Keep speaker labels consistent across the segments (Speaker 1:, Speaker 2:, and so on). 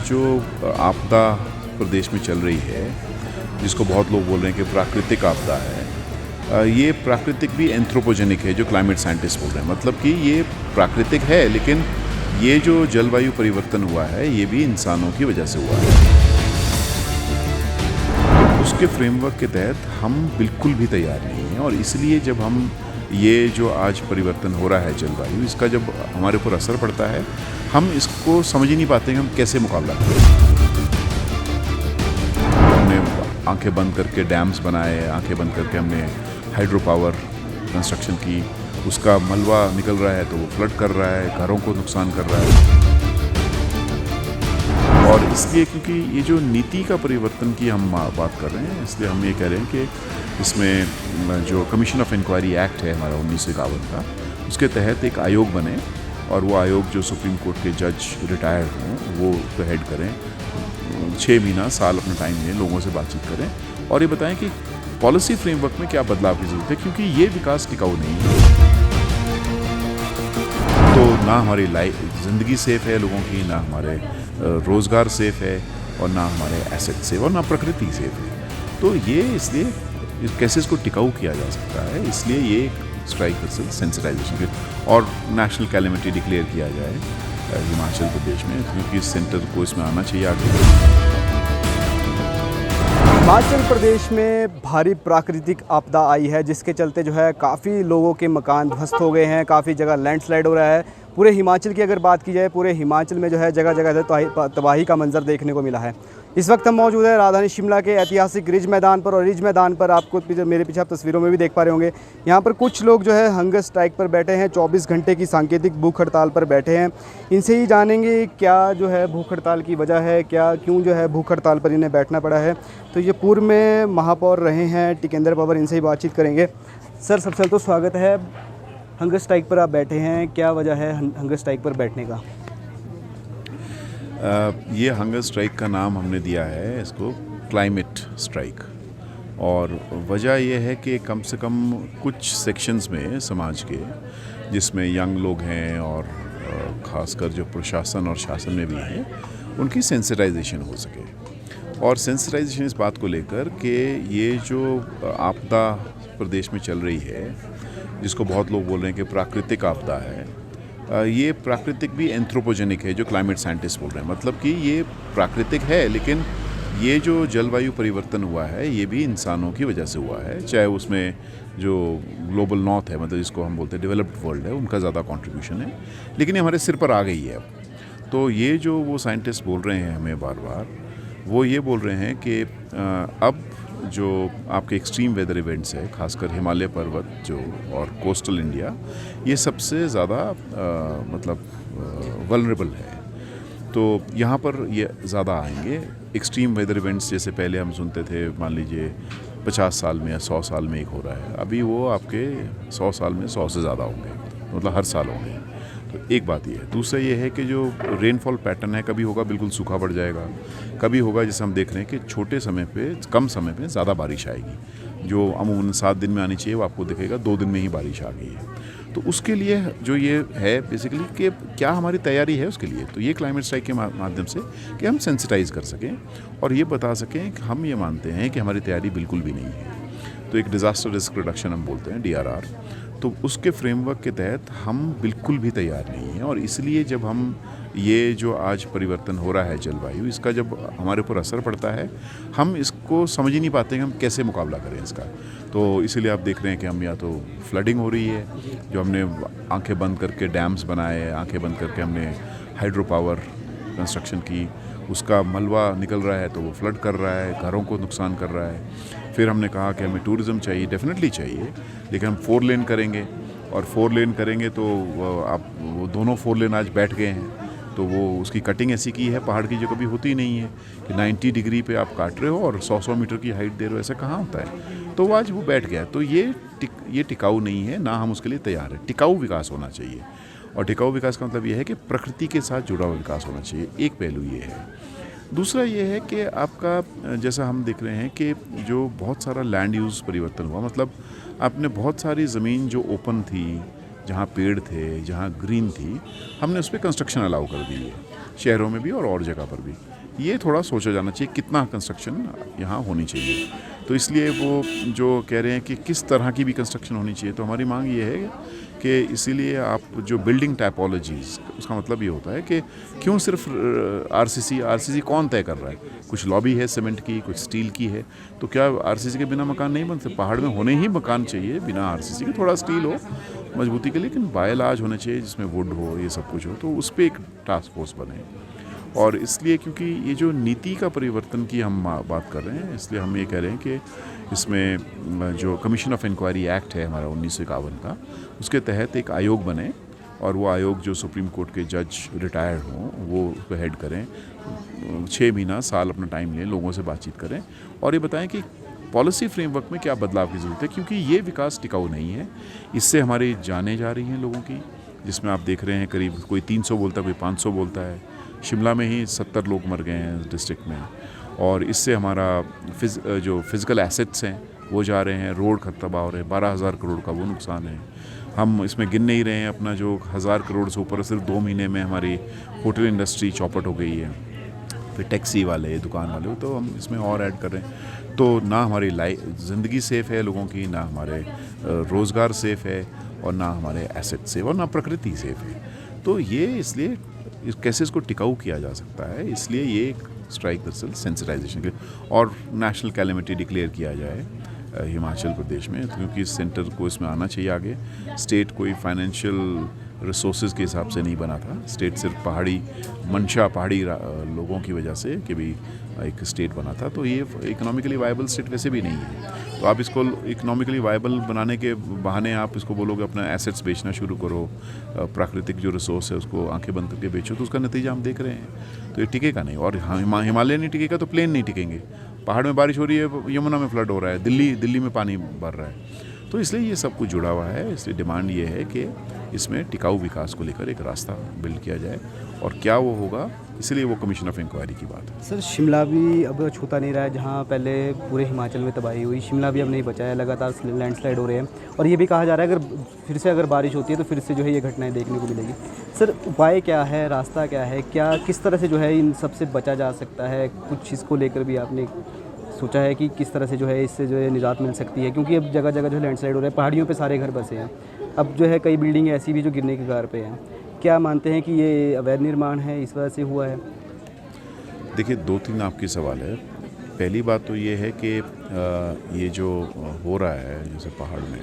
Speaker 1: जो आपदा प्रदेश में चल रही है, जिसको बहुत लोग बोल रहे हैं कि प्राकृतिक आपदा है, ये प्राकृतिक भी एंथ्रोपोजेनिक है, जो क्लाइमेट साइंटिस्ट बोल रहे हैं। मतलब कि ये प्राकृतिक है, लेकिन ये जो जलवायु परिवर्तन हुआ है ये भी इंसानों की वजह से हुआ है। उसके फ्रेमवर्क के तहत हम बिल्कुल भी तैयार नहीं हैं, और इसलिए जब हम ये जो आज परिवर्तन हो रहा है जलवायु, इसका जब हमारे ऊपर असर पड़ता है, हम इसको समझ ही नहीं पाते कि हम कैसे मुकाबला करें। हमने आंखें बंद करके डैम्स बनाए, आंखें बंद करके हमने हाइड्रो पावर कंस्ट्रक्शन की, उसका मलबा निकल रहा है तो वो फ्लड कर रहा है, घरों को नुकसान कर रहा है। और इसलिए क्योंकि ये जो नीति का परिवर्तन की हम बात कर रहे हैं, इसलिए हम ये कह रहे हैं कि इसमें जो कमीशन ऑफ इंक्वायरी एक्ट है हमारा 1951 का, उसके तहत एक आयोग बने, और वो आयोग जो सुप्रीम कोर्ट के जज रिटायर्ड हों वो उसको हेड करें, 6 महीना साल अपना टाइम लें, लोगों से बातचीत करें और ये बताएं कि पॉलिसी फ्रेमवर्क में क्या बदलाव की ज़रूरत है, क्योंकि ये विकास टिकाऊ नहीं है। तो ना हमारी ज़िंदगी सेफ़ है लोगों की, ना हमारे रोज़गार सेफ़ है, और ना हमारे एसेट सेफ, और ना प्रकृति सेफ है। तो ये इसलिए कैसे इसको टिकाऊ किया जा सकता है, इसलिए ये स्ट्राइक सेंसिटाइजेशन के और नेशनल कैलेमिटी डिक्लेयर किया जाए हिमाचल प्रदेश में, क्योंकि सेंटर को इसमें आना चाहिए आगे।
Speaker 2: हिमाचल प्रदेश में भारी प्राकृतिक आपदा आई है, जिसके चलते जो है काफ़ी लोगों के मकान ध्वस्त हो गए हैं, काफ़ी जगह लैंडस्लाइड हो रहा है। पूरे हिमाचल की अगर बात की जाए, पूरे हिमाचल में जो है जगह जगह तबाही का मंजर देखने को मिला है। इस वक्त हम मौजूद है राजधानी शिमला के ऐतिहासिक रिज मैदान पर, और रिज मैदान पर आपको मेरे पीछे आप तस्वीरों में भी देख पा रहे होंगे, यहाँ पर कुछ लोग जो है हंगर स्ट्राइक पर बैठे हैं, 24 घंटे की सांकेतिक भूख हड़ताल पर बैठे हैं। इनसे ही जानेंगे क्या जो है भूख हड़ताल की वजह है, क्यों जो है भूख हड़ताल पर इन्हें बैठना पड़ा है। तो ये पूर्व में महापौर रहे हैं टिकेंद्र पवर, इनसे ही बातचीत करेंगे। सर, सबसे पहले तो स्वागत है। हंगर स्ट्राइक पर आप बैठे हैं, क्या वजह है हंगर स्ट्राइक पर बैठने का?
Speaker 1: ये हंगर स्ट्राइक का नाम हमने दिया है इसको क्लाइमेट स्ट्राइक, और वजह यह है कि कम से कम कुछ सेक्शंस में समाज के, जिसमें यंग लोग हैं और ख़ासकर जो प्रशासन और शासन में भी हैं, उनकी सेंसिटाइजेशन हो सके। और सेंसिटाइजेशन इस बात को लेकर कि ये जो आपदा प्रदेश में चल रही है, जिसको बहुत लोग बोल रहे हैं कि प्राकृतिक आपदा है, ये प्राकृतिक भी एंथ्रोपोजेनिक है, जो क्लाइमेट साइंटिस्ट बोल रहे हैं। मतलब कि ये प्राकृतिक है, लेकिन ये जो जलवायु परिवर्तन हुआ है ये भी इंसानों की वजह से हुआ है। चाहे उसमें जो ग्लोबल नॉर्थ है, मतलब जिसको हम बोलते हैं डेवलप्ड वर्ल्ड है, उनका ज़्यादा कंट्रीब्यूशन है, लेकिन ये हमारे सिर पर आ गई है अब। तो ये जो वो साइंटिस्ट बोल रहे हैं हमें बार बार, वो ये बोल रहे हैं कि अब जो आपके एक्सट्रीम वेदर इवेंट्स है, खासकर हिमालय पर्वत जो और कोस्टल इंडिया, ये सबसे ज़्यादा मतलब वल्नरेबल है। तो यहाँ पर ये ज़्यादा आएंगे एक्सट्रीम वेदर इवेंट्स। जैसे पहले हम सुनते थे, मान लीजिए 50 साल में या 100 साल में एक हो रहा है, अभी वो आपके 100 साल में 100 से ज़्यादा होंगे, मतलब हर साल होंगे। तो एक बात ये है। दूसरा ये है कि जो रेनफॉल पैटर्न है, कभी होगा बिल्कुल सूखा पड़ जाएगा, कभी होगा जैसे हम देख रहे हैं कि छोटे समय पे, कम समय पे ज़्यादा बारिश आएगी। जो अमूमन 7 दिन में आनी चाहिए वो आपको दिखेगा 2 दिन में ही बारिश आ गई है। तो उसके लिए जो ये है बेसिकली कि क्या हमारी तैयारी है उसके लिए, तो ये क्लाइमेट स्ट्राइक के माध्यम से कि हम सेंसिटाइज़ कर सकें और ये बता सकें कि हम ये मानते हैं कि हमारी तैयारी बिल्कुल भी नहीं है। तो एक डिज़ास्टर रिस्क रिडक्शन हम बोलते हैं, DRR, तो उसके फ्रेमवर्क के तहत हम बिल्कुल भी तैयार नहीं हैं, और इसलिए जब हम ये जो आज परिवर्तन हो रहा है जलवायु, इसका जब हमारे ऊपर असर पड़ता है, हम इसको समझ ही नहीं पाते कि हम कैसे मुकाबला करें इसका। तो इसीलिए आप देख रहे हैं कि हम या तो फ्लडिंग हो रही है, जो हमने आंखें बंद करके डैम्स बनाए, आंखें बंद करके हमने हाइड्रो पावर कंस्ट्रक्शन की, उसका मलबा निकल रहा है तो वो फ्लड कर रहा है, घरों को नुकसान कर रहा है। फिर हमने कहा कि हमें टूरिज़्म चाहिए, डेफिनेटली चाहिए, लेकिन हम 4 लेन करेंगे, और 4 लेन करेंगे तो वो दोनों 4 लेन आज बैठ गए हैं। तो वो उसकी कटिंग ऐसी की है पहाड़ की जो कभी होती नहीं है, कि 90 डिग्री पे आप काट रहे हो और 100-100 मीटर की हाइट दे रहे हो, ऐसा कहाँ होता है। तो आज वो बैठ गया। तो ये टिकाऊ नहीं है, ना हम उसके लिए तैयार है। टिकाऊ विकास होना चाहिए, और टिकाऊ विकास का मतलब ये है कि प्रकृति के साथ जुड़ा हुआ विकास होना चाहिए। एक पहलू ये है। दूसरा ये है कि आपका, जैसा हम देख रहे हैं कि जो बहुत सारा लैंड यूज़ परिवर्तन हुआ, मतलब आपने बहुत सारी ज़मीन जो ओपन थी, जहाँ पेड़ थे, जहाँ ग्रीन थी, हमने उस पर कंस्ट्रक्शन अलाउ कर दी है। शहरों में भी और जगह पर भी। ये थोड़ा सोचा जाना चाहिए कितना कंस्ट्रक्शन यहाँ होनी चाहिए। तो इसलिए वो जो कह रहे हैं कि किस तरह की भी कंस्ट्रक्शन होनी चाहिए, तो हमारी मांग ये है कि इसीलिए आप जो बिल्डिंग टाइपोलॉजीज़, उसका मतलब ये होता है कि क्यों सिर्फ आरसीसी कौन तय कर रहा है? कुछ लॉबी है सीमेंट की, कुछ स्टील की है, तो क्या आरसीसी के बिना मकान नहीं बनते? पहाड़ में होने ही मकान चाहिए बिना आरसीसी के, थोड़ा स्टील हो मजबूती के, लेकिन बायलाज होने चाहिए जिसमें वुड हो, ये सब कुछ हो, तो उस पर एक टास्क फोर्स बने। और इसलिए क्योंकि ये जो नीति का परिवर्तन की हम बात कर रहे हैं, इसलिए हम ये कह रहे हैं कि इसमें जो कमीशन ऑफ इंक्वायरी एक्ट है हमारा 1951 का, उसके तहत एक आयोग बने और वो आयोग जो सुप्रीम कोर्ट के जज रिटायर्ड हों वो उसको हेड करें, 6 महीना साल अपना टाइम लें, लोगों से बातचीत करें और ये बताएं कि पॉलिसी फ्रेमवर्क में क्या बदलाव की ज़रूरत है, क्योंकि ये विकास टिकाऊ नहीं है। इससे हमारी जानें जा रही हैं लोगों की, जिसमें आप देख रहे हैं करीब कोई 300 बोलता है, कोई 500 बोलता है। शिमला में ही 70 लोग मर गए हैं डिस्ट्रिक्ट में, और इससे हमारा जो फिज़िकल एसेट्स हैं वो जा रहे हैं, रोड तबाह हो रहे हैं, 12,000 करोड़ का वो नुकसान है। हम इसमें गिन नहीं रहे हैं अपना जो 1,000 करोड़ से ऊपर, सिर्फ 2 महीने में हमारी होटल इंडस्ट्री चौपट हो गई है, फिर टैक्सी वाले, दुकान वाले, तो हम इसमें और ऐड कर रहे हैं। तो ना हमारी ज़िंदगी सेफ़ है लोगों की, ना हमारे रोज़गार सेफ़ है, और ना हमारे एसेट सेफ, और ना प्रकृति सेफ़ है। तो ये इसलिए कैसे इसको टिकाऊ किया जा सकता है, इसलिए ये एक स्ट्राइक दरअसल सेंसिटाइजेशन के, और नेशनल कैलेमिटी डिक्लेयर किया जाए हिमाचल प्रदेश में, क्योंकि सेंटर को इसमें आना चाहिए आगे। स्टेट कोई फाइनेंशियल रिसोर्सेज के हिसाब से नहीं बना था, स्टेट सिर्फ पहाड़ी मंशा, पहाड़ी लोगों की वजह से कि भी एक स्टेट बना था। तो ये इकोनॉमिकली वायबल स्टेट वैसे भी नहीं है, तो आप इसको इकोनॉमिकली वायबल बनाने के बहाने आप इसको बोलोगे अपना एसेट्स बेचना शुरू करो, प्राकृतिक जो रिसोर्स है उसको आंखें बंद करके बेचो, तो उसका नतीजा हम देख रहे हैं। तो ये टिकेगा नहीं, और हिमालय नहीं टिकेगा तो प्लेन नहीं टिकेंगे। पहाड़ में बारिश हो रही है, यमुना में फ्लड हो रहा है, दिल्ली में पानी भर रहा है, तो इसलिए ये सब कुछ जुड़ा हुआ है। इसलिए डिमांड ये है कि इसमें टिकाऊ विकास को लेकर एक रास्ता बिल्ड किया जाए, और क्या वो होगा, इसलिए वो कमीशन ऑफ इंक्वायरी की बात है।
Speaker 2: सर, शिमला भी अब छूता नहीं रहा है, जहाँ पहले पूरे हिमाचल में तबाही हुई, शिमला भी अब नहीं बचा है, लगातार लैंडस्लाइड हो रहे हैं, और ये भी कहा जा रहा है फिर से अगर बारिश होती है तो फिर से जो है ये घटनाएं देखने को मिलेगी। सर, उपाय क्या है, रास्ता क्या है, क्या किस तरह से जो है इन सब से बचा जा सकता है? कुछ इसको लेकर भी आपने सोचा है कि किस तरह से जो है इससे जो है निजात मिल सकती है? क्योंकि अब जगह जगह जो लैंडस्लाइड हो रहा है, पहाड़ियों पे सारे घर बसे हैं, अब जो है कई बिल्डिंग ऐसी भी जो गिरने के कगार पे हैं। क्या मानते हैं कि ये अवैध निर्माण है, इस वजह से हुआ है?
Speaker 1: देखिए, 2-3 आपकी सवाल है। पहली बात तो ये है कि ये जो हो रहा है जैसे पहाड़ में,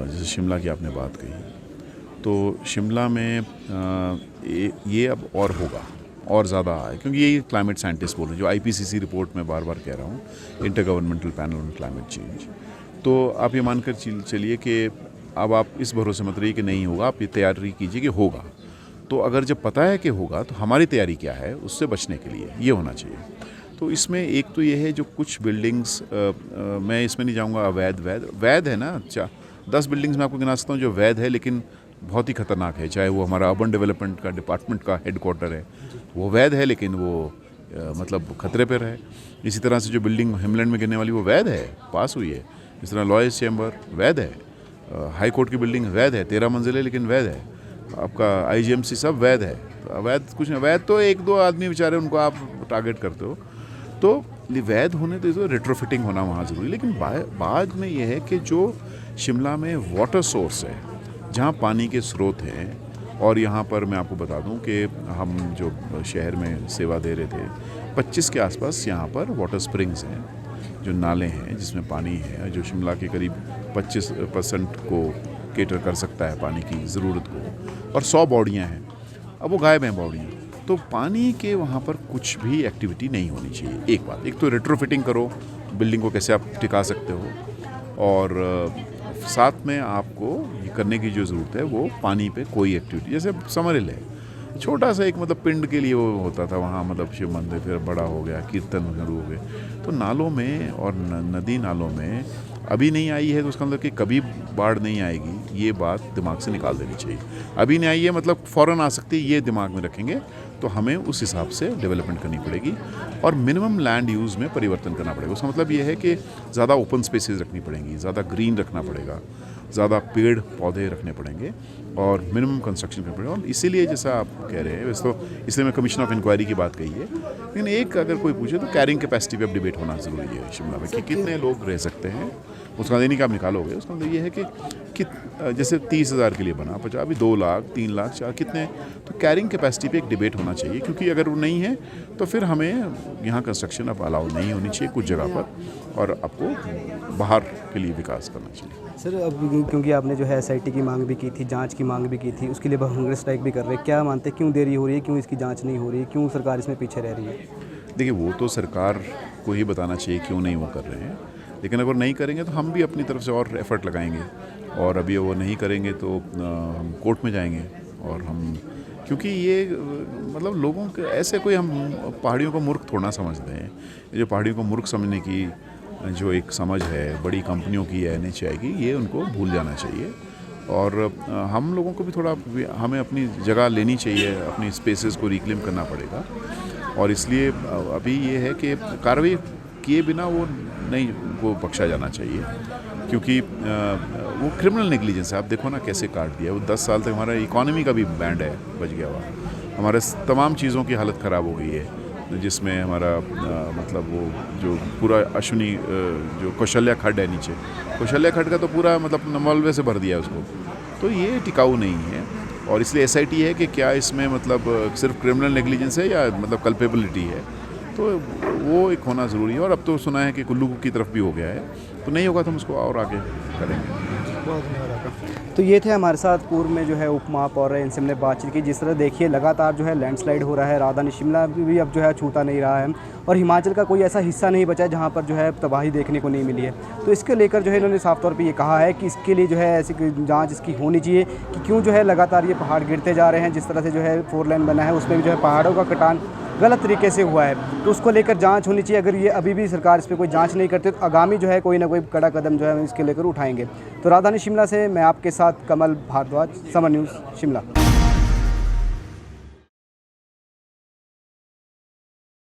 Speaker 1: जैसे शिमला की आपने बात कही, तो शिमला में ये अब और होगा, और ज़्यादा है, क्योंकि ये क्लाइमेट साइंटिस्ट बोल रहे हैं, जो IPCC रिपोर्ट में बार बार कह रहा हूँ, inter governmental panel on climate change. तो आप ये मानकर चलिए कि अब आप इस भरोसे मत रहिए कि नहीं होगा, आप ये तैयारी कीजिए कि होगा। तो अगर जब पता है कि होगा, तो हमारी तैयारी क्या है उससे बचने के लिए, ये होना चाहिए। तो इसमें एक तो ये है जो कुछ बिल्डिंग्स, मैं इसमें नहीं जाऊँगा वैध है ना, 10 बिल्डिंग्स मैं आपको गिना सकता हूँ जो वैध है, लेकिन बहुत ही ख़तरनाक है। चाहे वो हमारा अर्बन डेवलपमेंट का डिपार्टमेंट का हेडक्वार्टर है, वो वैध है, लेकिन वो मतलब खतरे पर है। इसी तरह से जो बिल्डिंग हिमलैंड में गिरने वाली वो वैध है, पास हुई है। इस तरह लॉयर्स चैम्बर वैध है, हाई कोर्ट की बिल्डिंग वैध है, 13 मंजिलें, लेकिन वैध है। आपका IGMC सब वैध है। अवैध कुछ नहीं, वैध तो 1-2 आदमी बेचारे, उनको आप टारगेट करते हो। तो वैध होने तो रेट्रोफिटिंग होना वहाँ ज़रूरी, लेकिन बाद में ये है कि जो शिमला में वाटर सोर्स है, जहाँ पानी के स्रोत हैं, और यहाँ पर मैं आपको बता दूँ कि हम जो शहर में सेवा दे रहे थे, 25 के आसपास यहाँ पर वाटर स्प्रिंग्स हैं, जो नाले हैं जिसमें पानी है, जो शिमला के करीब 25% को केटर कर सकता है पानी की ज़रूरत को, और 100 बॉडियाँ हैं। अब वो गायब हैं बॉडियाँ, तो पानी के वहाँ पर कुछ भी एक्टिविटी नहीं होनी चाहिए। एक बात, एक तो रेट्रोफिटिंग करो, बिल्डिंग को कैसे आप टिका सकते हो, और साथ में आपको ये करने की जो ज़रूरत है वो पानी पे कोई एक्टिविटी, जैसे समर हिल है, छोटा सा एक मतलब पिंड के लिए वो होता था वहाँ, मतलब शिव मंदिर, फिर बड़ा हो गया, कीर्तन शुरू हो गए। तो नालों में और नदी नालों में अभी नहीं आई है तो उसका मतलब कि कभी बाढ़ नहीं आएगी, ये बात दिमाग से निकाल देनी चाहिए। अभी नहीं आई है मतलब फ़ौरन आ सकती है, ये दिमाग में रखेंगे तो हमें उस हिसाब से डेवलपमेंट करनी पड़ेगी, और मिनिमम लैंड यूज़ में परिवर्तन करना पड़ेगा। उसका मतलब ये है कि ज़्यादा ओपन स्पेसेस रखनी पड़ेंगी, ज़्यादा ग्रीन रखना पड़ेगा, ज़्यादा पेड़ पौधे रखने पड़ेंगे और मिनिमम कंस्ट्रक्शन करना पड़ेगा। और इसीलिए जैसा आप कह रहे हैं, वैसे तो इसलिए मैं कमीशन ऑफ इंक्वायरी की बात कही है, लेकिन एक अगर कोई पूछे तो कैरिंग कैपेसिटी पे अब डिबेट होना ज़रूरी है शिमला में कि कितने लोग रह सकते हैं। उसका दैनिक आप निकालोगे, उसका मतलब ये है कि जैसे 30,000 के लिए बना 50, अभी 2 लाख 3 लाख 4 कितने, तो कैरिंग कैपेसिटी पे एक डिबेट होना चाहिए, क्योंकि अगर वो नहीं है तो फिर हमें यहाँ कंस्ट्रक्शन अब अलाउ नहीं होनी चाहिए कुछ जगह पर, और आपको बाहर के लिए विकास करना चाहिए।
Speaker 2: सर अब क्योंकि आपने जो है SIT की मांग भी की थी, जांच की मांग भी की थी, उसके लिए हंगर स्ट्राइक भी कर रहे हैं, क्या मानते हैं क्यों देरी हो रही है, क्यों इसकी जांच नहीं हो रही है, क्यों सरकार इसमें पीछे रह रही है?
Speaker 1: देखिए, वो तो सरकार को ही बताना चाहिए क्यों नहीं वो कर रहे हैं, लेकिन अगर नहीं करेंगे तो हम भी अपनी तरफ से और एफर्ट लगाएंगे, और अभी वो नहीं करेंगे तो हम कोर्ट में जाएंगे। और हम, क्योंकि ये मतलब लोगों के ऐसे कोई, हम पहाड़ियों को मूर्ख थोड़ा समझते हैं। ये जो पहाड़ियों को मूर्ख समझने की जो एक समझ है बड़ी कंपनियों की है NHAI की, ये उनको भूल जाना चाहिए। और हम लोगों को भी थोड़ा, हमें अपनी जगह लेनी चाहिए, अपनी स्पेसेस को रिक्लेम करना पड़ेगा। और इसलिए अभी ये है कि कार्रवाई किए बिना वो नहीं, वो बख्शा जाना चाहिए, क्योंकि वो क्रिमिनल नेग्लिजेंस है। आप देखो ना कैसे काट दिया वो, 10 साल तक हमारा इकोनॉमी का भी बैंड है बच गया हुआ, हमारे तमाम चीज़ों की हालत ख़राब हो गई है, जिसमें हमारा मतलब वो जो पूरा अश्विनी जो कौशल्या खड्ड है नीचे, कौशल्या खड्ड का तो पूरा मतलब मलबे से भर दिया उसको, तो ये टिकाऊ नहीं है। और इसलिए SIT है कि क्या इसमें मतलब सिर्फ क्रिमिनल नेग्लिजेंस है या मतलब कल्पेबिलिटी है, तो वो एक होना ज़रूरी है। और अब तो सुना है कि कुल्लू की तरफ भी हो गया है, तो नहीं होगा तो हम उसको और आगे करेंगे।
Speaker 2: बहुत धन्यवाद आपका। तो ये थे हमारे साथ पूर्व में जो है उप महापौर है, इनसे हमने बातचीत की। जिस तरह देखिए लगातार जो है लैंडस्लाइड हो रहा है, राजधानी शिमला भी अब जो है छूटा नहीं रहा है, और हिमाचल का कोई ऐसा हिस्सा नहीं बचा है जहाँ पर जो है तबाही देखने को नहीं मिली है। तो इसके लेकर जो है इन्होंने साफ तौर पे ये कहा है कि इसके लिए जो है ऐसी जांच इसकी होनी चाहिए कि क्यों जो है लगातार ये पहाड़ गिरते जा रहे हैं। जिस तरह से जो है 4 लेन बना है उसमें भी जो है पहाड़ों का कटान गलत तरीके से हुआ है, तो उसको लेकर जांच होनी चाहिए। अगर ये अभी भी सरकार इस पर कोई जांच नहीं करती तो आगामी जो है कोई ना कोई कड़ा कदम जो है हम इसके लेकर उठाएंगे। तो राजधानी शिमला से मैं आपके साथ कमल भारद्वाज, समर न्यूज़ शिमला।